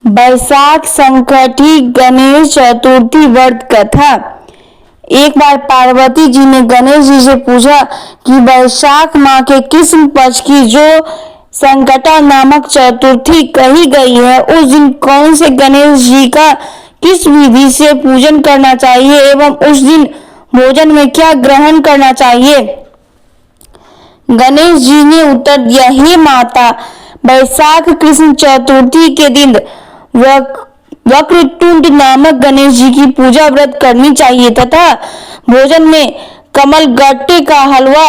बैसाख संकटी गणेश चतुर्थी व्रत कथा। एक बार पार्वती जी ने गणेश जी से पूछा कि वैशाख माह के किस पक्ष की जो संकटा नामक चतुर्थी कही गई है, उस दिन कौन से गणेश जी का किस विधि से पूजन करना चाहिए एवं उस दिन भोजन में क्या ग्रहण करना चाहिए। गणेश जी ने उत्तर दिया, हे माता, वैशाख कृष्ण चतुर्थी के दिन वक्रतुंड नामक गणेश जी की पूजा व्रत करनी चाहिए तथा भोजन में कमल गट्टे का हलवा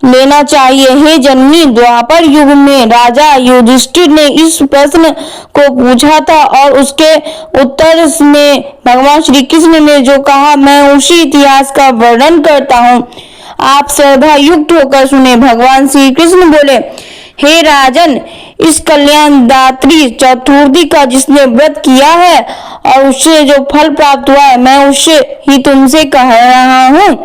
लेना चाहिए। हे जननी, द्वापर युग में राजा युधिष्ठिर ने इस प्रश्न को पूछा था और उसके उत्तर में भगवान श्री कृष्ण ने जो कहा, मैं उसी इतिहास का वर्णन करता हूँ, आप श्रद्धा युक्त होकर सुने। भगवान श्री कृष्ण बोले, हे राजन, इस कल्याणदात्री चतुर्थी का जिसने व्रत किया है और उससे जो फल प्राप्त हुआ है, मैं उससे ही तुमसे कह रहा हूँ।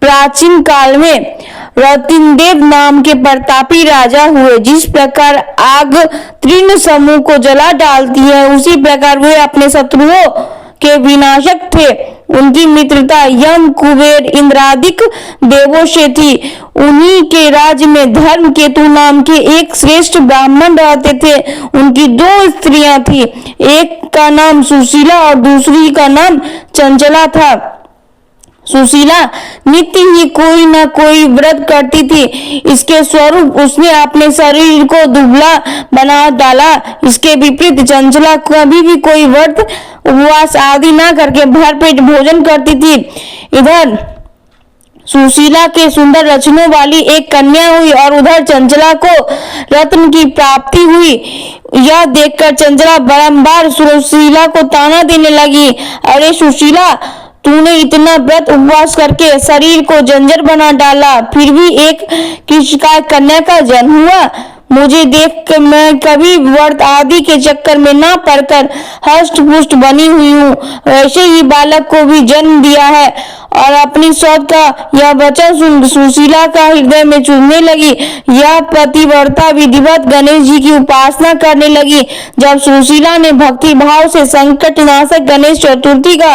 प्राचीन काल में रतिनदेव नाम के प्रतापी राजा हुए। जिस प्रकार आग तीर्ण समूह को जला डालती है, उसी प्रकार वे अपने शत्रुओं के विनाशक थे। उनकी मित्रता यम, कुबेर, इंद्रादिक देवों से थी। उन्हीं के राज्य में धर्म केतु नाम के एक श्रेष्ठ ब्राह्मण रहते थे। उनकी दो स्त्रियां थी, एक का नाम सुशीला और दूसरी का नाम चंचला था। सुशीला नित्य ही कोई न कोई व्रत करती थी। इसके स्वरूप उसने अपने शरीर को दुबला बना डाला। इसके विपरीत चंचला कभी भी कोई व्रत, उपवास आदि न करके भरपेट भोजन करती थी। इधर सुशीला के सुंदर लक्षणों वाली एक कन्या हुई और उधर चंचला को रत्न की प्राप्ति हुई। यह देखकर चंचला बारंबार सुशीला को ताना देने लगी, अरे सुशीला, तूने इतना व्रत उपवास करके शरीर को जंजर बना डाला, फिर भी एक किसका कन्या का जन्म हुआ। मुझे देख कर मैं कभी व्रत आदि के चक्कर में ना पड़कर हष्ट पुष्ट बनी हुई हूँ, वैसे ही बालक को भी जन्म दिया है। और अपनी सौत का यह वचन सुन सुशीला का हृदय में चुभने लगी। यह पतिव्रता विधिवत गणेश जी की उपासना करने लगी। जब सुशीला ने भक्ति भाव से संकट नाशक गणेश चतुर्थी का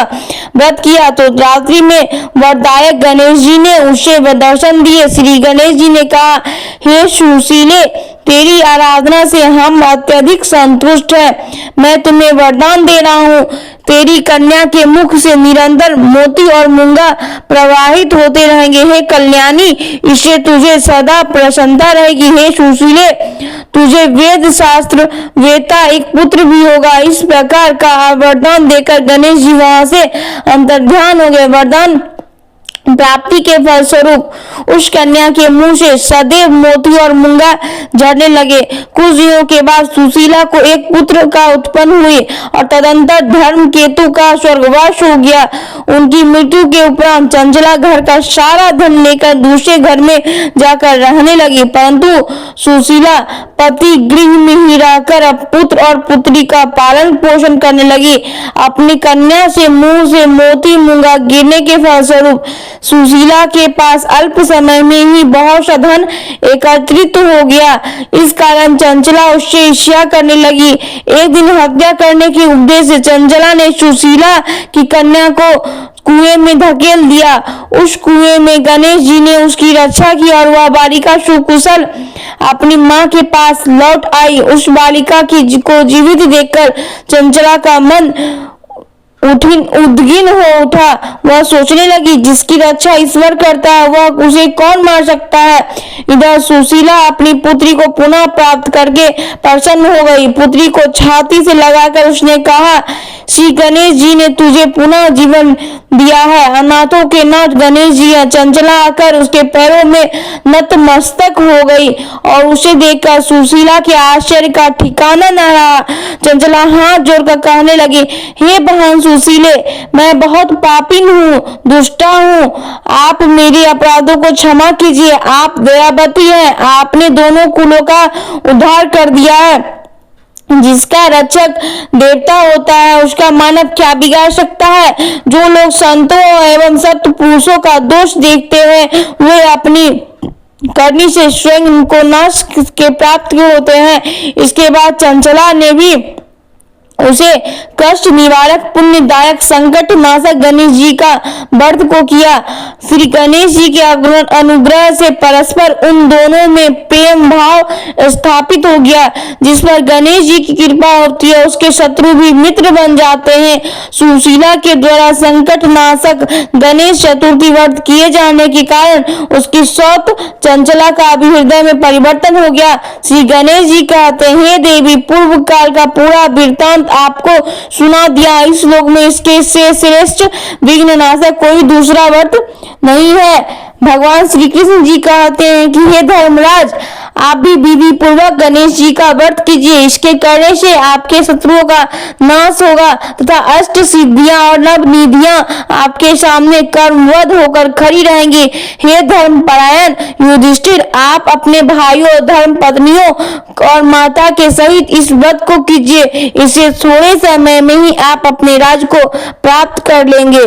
व्रत किया तो रात्रि में वरदायक गणेश जी ने उसे दर्शन दिए। श्री गणेश जी ने कहा, हे सुशीले, तेरी आराधना से हम अत्यधिक संतुष्ट हैं। मैं तुम्हें वरदान दे रहा हूँ, तेरी कन्या के मुख से निरंतर मोती और मूंगा प्रवाहित होते रहेंगे। हे कल्याणी, इससे तुझे सदा प्रसन्नता रहेगी। हे सुशीले, तुझे वेद शास्त्र वेता एक पुत्र भी होगा। इस प्रकार का वरदान देकर गणेश जी वहां से अंतर्ध्यान हो गए। वरदान प्राप्ति के फलस्वरूप उस कन्या के मुंह से सदैव मोती और मूंगा झड़ने लगे। कुछ दिनों के बाद सुशीला को एक पुत्र का उत्पन्न हुई और तदंतर धर्म केतु का स्वर्गवास हो गया। उनकी मृत्यु के उपरांत चंचला घर का सारा धन लेकर दूसरे घर में जाकर रहने लगी, परंतु सुशीला पति गृह में ही रहकर अब पुत्र और पुत्री का पालन पोषण करने लगी। अपनी कन्या से मुंह से मोती मूंगा गिरने के फलस्वरूप सुशीला के पास अल्प समय में ही बहुत सा धन एकत्रित हो गया। इस कारण चंचला उससे ईर्ष्या करने लगी। एक दिन हत्या करने के उपदेश से चंचला ने सुशीला की कन्या को कुएं में धकेल दिया। उस कुएं में गणेश जी ने उसकी रक्षा की और वह बालिका सुकुशल अपनी मां के पास लौट आई। उस बालिका को जीवित देखकर चंचला का मन उद्गिन हो उठा। वह सोचने लगी, जिसकी रक्षा ईश्वर करता है वह उसे कौन मार सकता है। इधर सुशीला अपनी पुत्री को पुनः प्राप्त करके प्रसन्न हो गई। पुत्री को छाती से लगाकर उसने कहा, श्री गणेश जी ने तुझे पुनः जीवन दिया है। अनाथों के नाथ गणेश जी है। चंचला आकर उसके पैरों में नतमस्तक हो गई और उसे देखकर सुशीला के आश्चर्य का ठिकाना न रहा। चंचला हाथ जोड़कर कहने लगी, हे बहन सुशीले, मैं बहुत पापिन हूँ, दुष्टा हूँ, आप मेरे अपराधों को क्षमा कीजिए। आप दयावती हैं, आपने दोनों कुलों का उद्धार कर दिया है। जिसका रक्षक देवता होता है उसका मानव क्या बिगाड़ सकता है। जो लोग संतों एवं सत्य पुरुषों का दोष देखते हैं वे अपनी करनी से स्वयं को नाश के प्राप्त होते हैं। इसके बाद चंचला ने भी उसे कष्ट निवारक पुण्यदायक संकट नाशक गणेश जी का व्रत को किया। श्री गणेश जी के अनुग्रह से परस्पर उन दोनों में प्रेम भाव स्थापित हो गया। जिस पर गणेश जी की कृपा होती है उसके शत्रु भी मित्र बन जाते हैं। सुशीला के द्वारा संकट नाशक गणेश चतुर्थी व्रत किए जाने के कारण उसकी सौत चंचला का भी हृदय में परिवर्तन हो गया। श्री गणेश जी कहते हैं, हे देवी, पूर्व काल का पूरा वृत्तांत आपको सुना दिया। इस लोक में इसके से श्रेष्ठ विघ्ननाशक कोई दूसरा व्रत नहीं है। भगवान श्री कृष्ण जी कहते हैं कि हे धर्मराज, आप भी विधि पूर्वक गणेश जी का व्रत कीजिए। इसके करने से आपके शत्रुओं का नाश होगा तथा अष्ट सिद्धियां और नव निधियां आपके सामने कर्मवद होकर खड़ी रहेंगी। हे धर्मपरायण युधिष्ठिर, आप अपने भाइयों, धर्म पत्नियों और माता के सहित इस व्रत को कीजिए। इससे थोड़े समय में ही आप अपने राज को प्राप्त कर लेंगे।